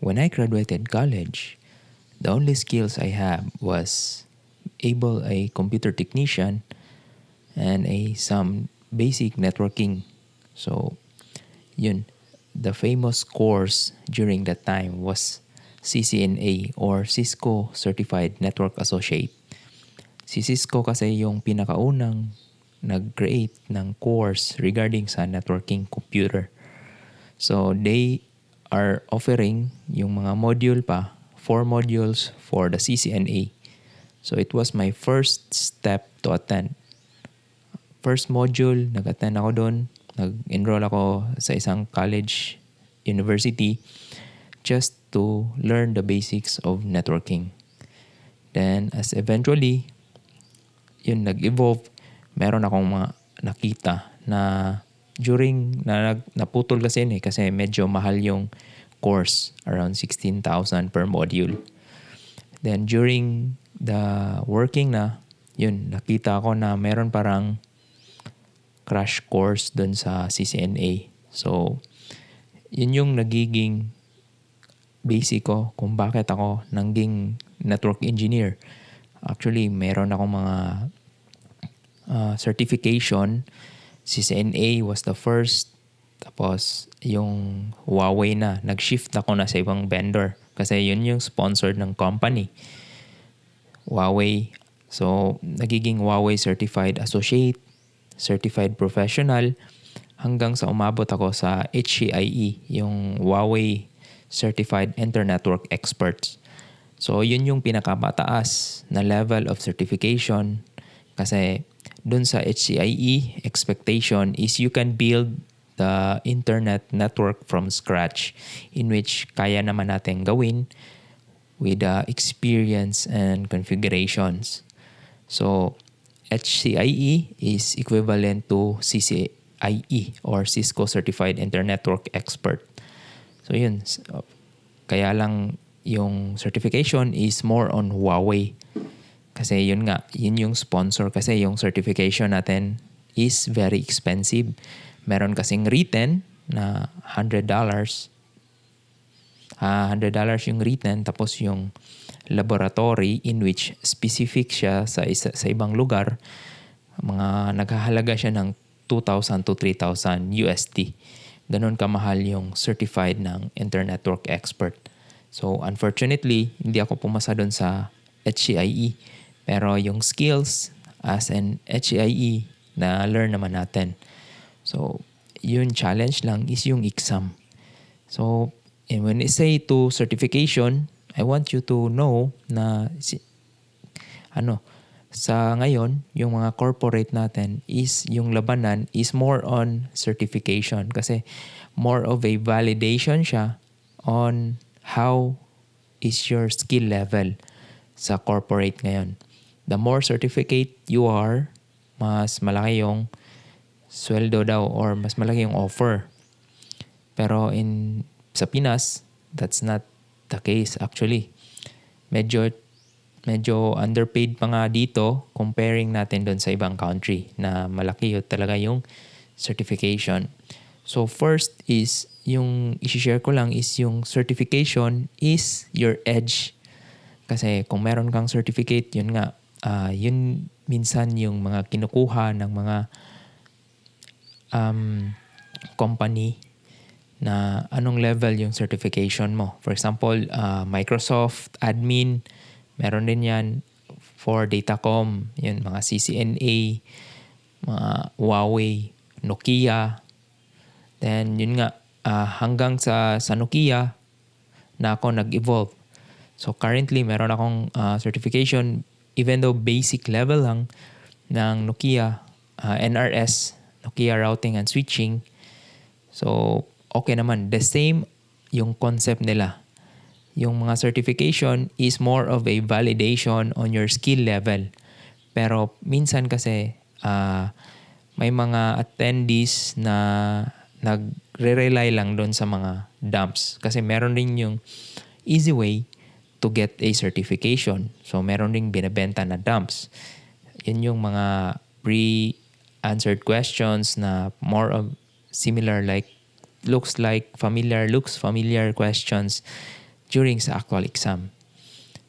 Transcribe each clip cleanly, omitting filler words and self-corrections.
when I graduated college, the only skills I have was able a computer technician and a some basic networking. So, yun, the famous course during that time was CCNA or Cisco Certified Network Associate. Si Cisco kasi yung pinakaunang nag-create ng course regarding sa networking computer. So they are offering yung mga module pa, 4 modules for the CCNA. So it was my first step to attend. First module, nag-attend ako doon. Nag-enroll ako sa isang college, university, just to learn the basics of networking. Then as eventually, yun nag-evolve, meron akong mga nakita na during naputol kasi yun kasi medyo mahal yung course, around 16,000 per module. Then during the working na, yun, nakita ko na meron parang crash course dun sa CCNA. So, yun yung nagiging basic ko kung bakit ako naging network engineer. Actually, meron akong mga certification. CCNA was the first. Tapos, yung Huawei na. Nag-shift ako na sa ibang vendor. Kasi yun yung sponsored ng company. Huawei. So, nagiging Huawei Certified Associate, Certified Professional, hanggang sa umabot ako sa HCIE, yung Huawei Certified Internetwork Experts. So, yun yung pinakamataas na level of certification kasi dun sa HCIE, expectation is you can build the internet network from scratch, in which kaya naman natin gawin with the experience and configurations. So, HCIE is equivalent to CCIE or Cisco Certified Internet Network Expert. So, yun. Kaya lang yung certification is more on Huawei. Kasi yun nga, yun yung sponsor kasi yung certification natin is very expensive. Meron kasing written na $100. $100 yung written, tapos yung laboratory in which specific siya sa ibang lugar, mga naghahalaga siya ng 2,000 to 3,000 USD. Ganon kamahal yung certified ng Internet Network Expert. So unfortunately, hindi ako pumasa doon sa HCIE. Pero yung skills as an HCIE na learn naman natin. So yun challenge lang is yung exam. So and when I say to certification, I want you to know na sa ngayon, yung mga corporate natin is yung labanan is more on certification kasi more of a validation siya on how is your skill level sa corporate ngayon. The more certificate you are, mas malaki yung sweldo daw or mas malaki yung offer. Pero sa Pinas, that's not the case actually. Medyo underpaid pa nga dito comparing natin doon sa ibang country na malaki yun talaga yung certification. So first is, yung isi-share ko lang is yung certification is your edge. Kasi kung meron kang certificate, yun nga, yun minsan yung mga kinukuha ng mga company na anong level yung certification mo. For example, Microsoft admin, meron din yan for Datacom, yun, mga CCNA, mga Huawei, Nokia. Then yun nga, hanggang sa Nokia na ako nag-evolve. So currently, meron akong certification, even though basic level lang ng Nokia, NRS, Nokia Routing and Switching. So okay naman. The same yung concept nila. Yung mga certification is more of a validation on your skill level. Pero minsan kasi may mga attendees na nagre-rely lang doon sa mga dumps. Kasi meron rin yung easy way to get a certification. So meron ring binebenta na dumps. Yun yung mga pre-answered questions na more of similar looks familiar questions. during sa actual exam.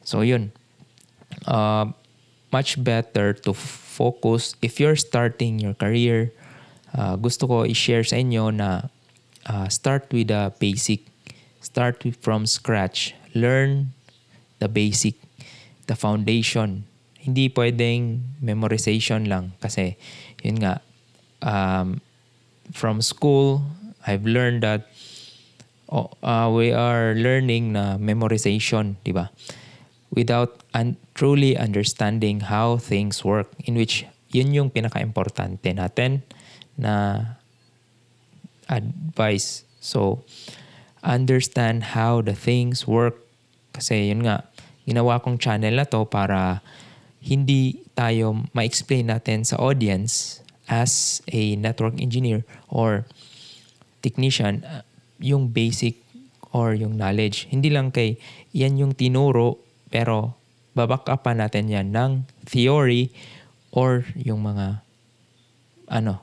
So yun, uh, much better to focus if you're starting your career. Gusto ko i-share sa inyo na start with the basic. From scratch. Learn the basic, the foundation. Hindi pwedeng memorization lang kasi yun nga, from school, I've learned that we are learning na memorization, di ba? Without truly understanding how things work, in which yun yung pinaka-importante natin na advice. So, understand how the things work. Kasi yun nga, ginawa kong channel na to para hindi tayo ma-explain natin sa audience as a network engineer or technician yung basic or yung knowledge. Hindi lang kay yan yung tinuro pero baback up pa natin yan ng theory or yung mga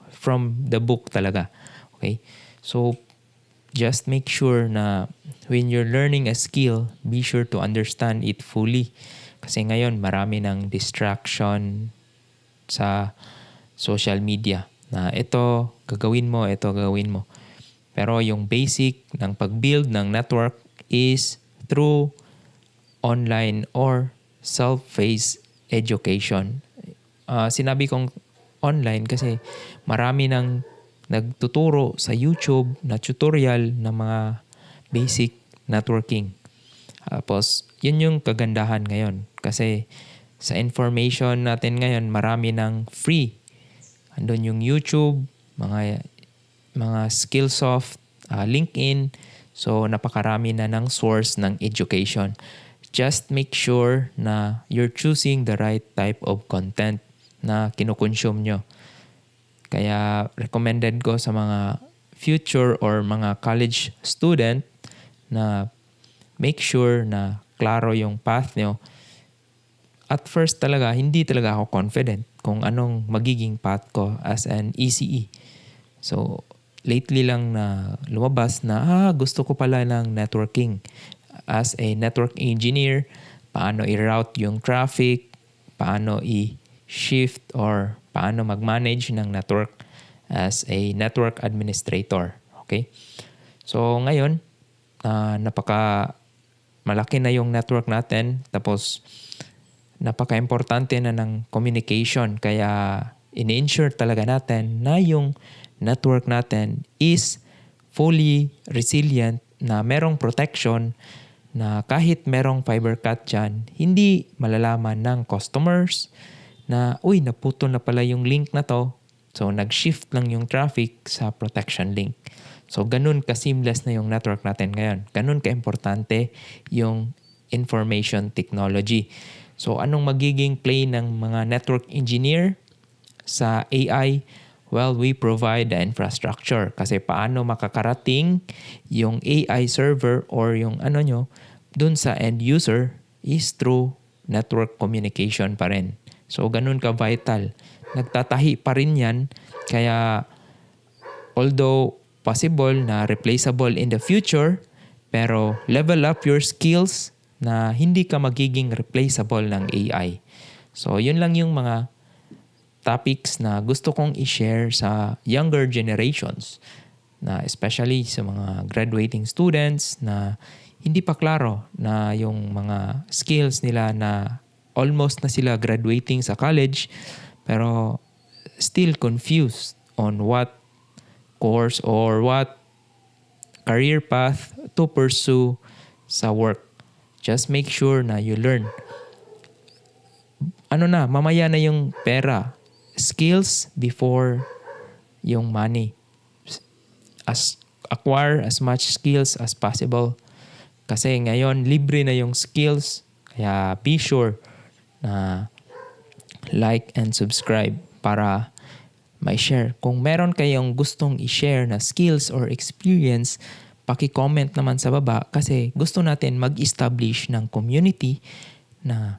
from the book talaga. Okay? So, just make sure na when you're learning a skill, be sure to understand it fully. Kasi ngayon, marami ng distraction sa social media na ito, gagawin mo. Pero yung basic ng pag-build ng network is through online or self-paced education. Sinabi kong online kasi marami ng nagtuturo sa YouTube na tutorial ng mga basic networking. Tapos, yun yung kagandahan ngayon. Kasi sa information natin ngayon, marami ng free. Andun yung YouTube, mga Skillsoft, LinkedIn. So, napakarami na ng source ng education. Just make sure na you're choosing the right type of content na kinukonsume nyo. Kaya recommended ko sa mga future or mga college student na make sure na klaro yung path nyo. At first talaga, hindi talaga ako confident kung anong magiging path ko as an ECE. So, lately lang na lumabas na gusto ko pala ng networking. As a network engineer, paano i-route yung traffic, paano i-shift or paano mag-manage ng network as a network administrator. Okay? So, ngayon, napaka malaki na yung network natin. Tapos, napaka-importante na ng communication. Kaya, in-ensure talaga natin na yung network natin is fully resilient, na merong protection, na kahit merong fiber cut dyan, hindi malalaman ng customers na, naputol na pala yung link na to. So, nag-shift lang yung traffic sa protection link. So, ganun ka-seamless na yung network natin ngayon. Ganun ka-importante yung information technology. So, anong magiging play ng mga network engineer sa AI? Well, we provide the infrastructure. Kasi paano makakarating yung AI server or yung dun sa end user is through network communication pa rin. So, ganun ka-vital. Nagtatahi pa rin yan. Kaya, although possible na replaceable in the future, pero level up your skills na hindi ka magiging replaceable ng AI. So, yun lang yung mga topics na gusto kong i-share sa younger generations, na especially sa mga graduating students na hindi pa klaro na yung mga skills nila, na almost na sila graduating sa college pero still confused on what course or what career path to pursue sa work. Just make sure na you learn. Mamaya na yung pera. Skills before yung money. Acquire as much skills as possible. Kasi ngayon, libre na yung skills. Kaya be sure na like and subscribe para may share. Kung meron kayong gustong i-share na skills or experience, paki-comment naman sa baba kasi gusto natin mag-establish ng community na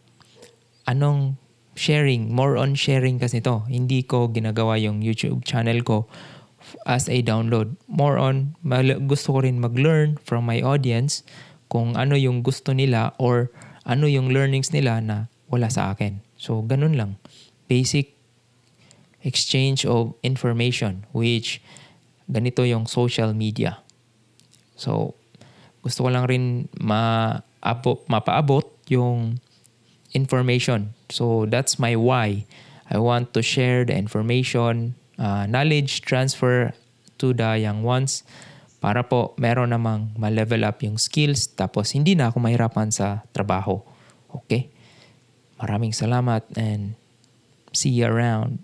anong sharing, more on sharing kasi to. Hindi ko ginagawa yung YouTube channel ko as a download. More on, gusto ko rin mag-learn from my audience kung ano yung gusto nila or ano yung learnings nila na wala sa akin. So, ganun lang. Basic exchange of information, which ganito yung social media. So, gusto ko lang rin mapaabot yung information. So, that's my why. I want to share the information, knowledge transfer to the young ones para po meron namang ma-level up yung skills tapos hindi na ako mahirapan sa trabaho. Okay? Maraming salamat and see you around.